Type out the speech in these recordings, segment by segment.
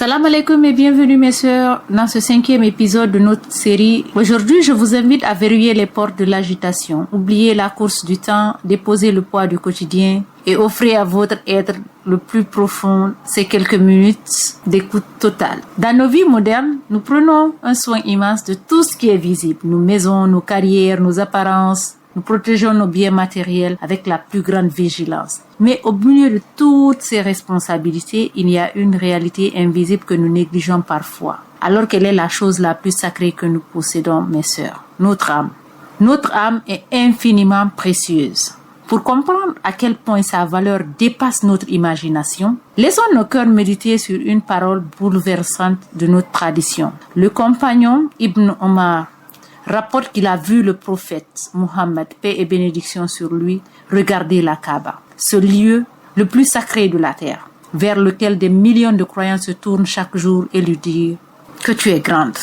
Salam alaikum et bienvenue mes sœurs dans ce 5e épisode de notre série. Aujourd'hui, je vous invite à verrouiller les portes de l'agitation. Oubliez la course du temps, déposez le poids du quotidien et offrez à votre être le plus profond ces quelques minutes d'écoute totale. Dans nos vies modernes, nous prenons un soin immense de tout ce qui est visible. Nos maisons, nos carrières, nos apparences. Nous protégeons nos biens matériels avec la plus grande vigilance. Mais au milieu de toutes ces responsabilités, il y a une réalité invisible que nous négligeons parfois. Alors quelle est la chose la plus sacrée que nous possédons, mes sœurs? Notre âme. Notre âme est infiniment précieuse. Pour comprendre à quel point sa valeur dépasse notre imagination, laissons nos cœurs méditer sur une parole bouleversante de notre tradition. Le compagnon Ibn Omar rapporte qu'il a vu le prophète Mohammed, paix et bénédiction sur lui, regarder la Kaaba, ce lieu le plus sacré de la terre, vers lequel des millions de croyants se tournent chaque jour et lui dire que tu es grande,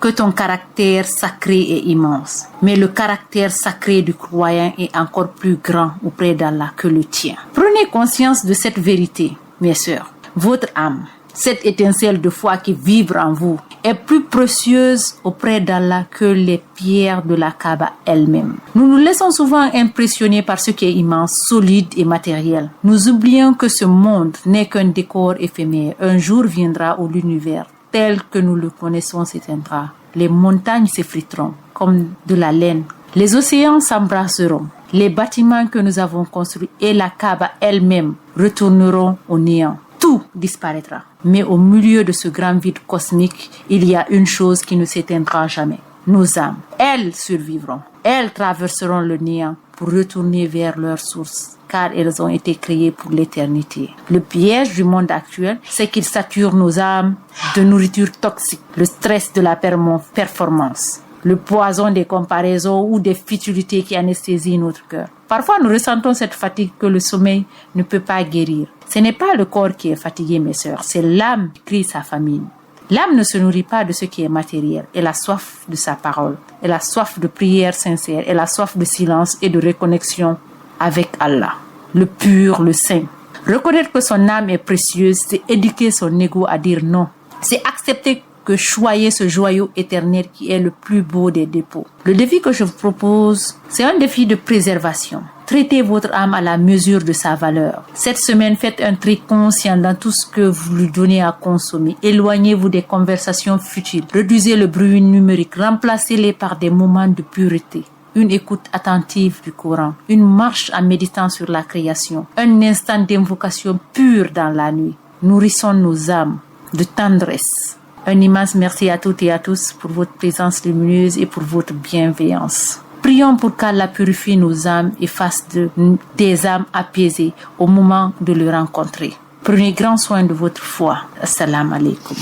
que ton caractère sacré est immense. Mais le caractère sacré du croyant est encore plus grand auprès d'Allah que le tien. Prenez conscience de cette vérité, mes sœurs. Votre âme, cette étincelle de foi qui vibre en vous, est plus précieuse auprès d'Allah que les pierres de la Kaaba elle-même. Nous nous laissons souvent impressionner par ce qui est immense, solide et matériel. Nous oublions que ce monde n'est qu'un décor éphémère. Un jour viendra où l'univers, tel que nous le connaissons, s'éteindra. Les montagnes s'effriteront comme de la laine. Les océans s'embrasseront. Les bâtiments que nous avons construits et la Kaaba elle-même retourneront au néant. Tout disparaîtra. Mais au milieu de ce grand vide cosmique, il y a une chose qui ne s'éteindra jamais. Nos âmes, elles survivront. Elles traverseront le néant pour retourner vers leur source, car elles ont été créées pour l'éternité. Le piège du monde actuel, c'est qu'il sature nos âmes de nourriture toxique, le stress de la performance, le poison des comparaisons ou des futilités qui anesthésient notre cœur. Parfois, nous ressentons cette fatigue que le sommeil ne peut pas guérir. Ce n'est pas le corps qui est fatigué, mes sœurs, c'est l'âme qui crie sa famine. L'âme ne se nourrit pas de ce qui est matériel. Elle a soif de sa parole. Elle a soif de prière sincère. Elle a soif de silence et de reconnexion avec Allah, le pur, le saint. Reconnaître que son âme est précieuse, c'est éduquer son ego à dire non. C'est accepter que choyer ce joyau éternel qui est le plus beau des dépôts. Le défi que je vous propose, c'est un défi de préservation. Traitez votre âme à la mesure de sa valeur. Cette semaine, faites un tri conscient dans tout ce que vous lui donnez à consommer. Éloignez-vous des conversations futiles. Réduisez le bruit numérique. Remplacez-les par des moments de pureté. Une écoute attentive du Coran. Une marche en méditant sur la création. Un instant d'invocation pure dans la nuit. Nourrissons nos âmes de tendresse. Un immense merci à toutes et à tous pour votre présence lumineuse et pour votre bienveillance. Prions pour qu'Allah purifie nos âmes et fasse des âmes apaisées au moment de le rencontrer. Prenez grand soin de votre foi. Assalamu alaikum.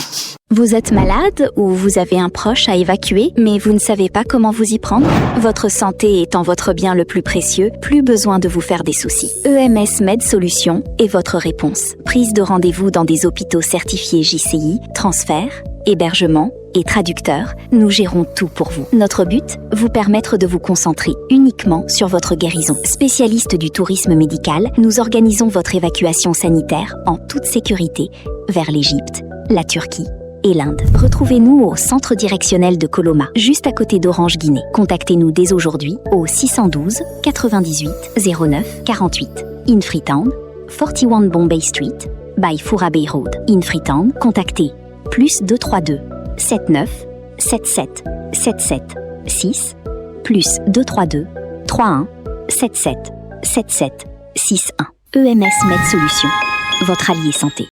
Vous êtes malade ou vous avez un proche à évacuer, mais vous ne savez pas comment vous y prendre? Votre santé étant votre bien le plus précieux, plus besoin de vous faire des soucis. EMS Med Solutions est votre réponse. Prise de rendez-vous dans des hôpitaux certifiés JCI, transfert, hébergement et traducteur, nous gérons tout pour vous. Notre but, vous permettre de vous concentrer uniquement sur votre guérison. Spécialiste du tourisme médical, nous organisons votre évacuation sanitaire en toute sécurité vers l'Égypte, la Turquie et l'Inde. Retrouvez-nous au centre directionnel de Coloma, juste à côté d'Orange Guinée. Contactez-nous dès aujourd'hui au 612 98 09 48. In Freetown, 41 Bombay Street, by Fura Bay Road. In Freetown, contactez +232 79 77 77 6 +232 31 77 77 61. EMS Med Solutions, votre allié santé.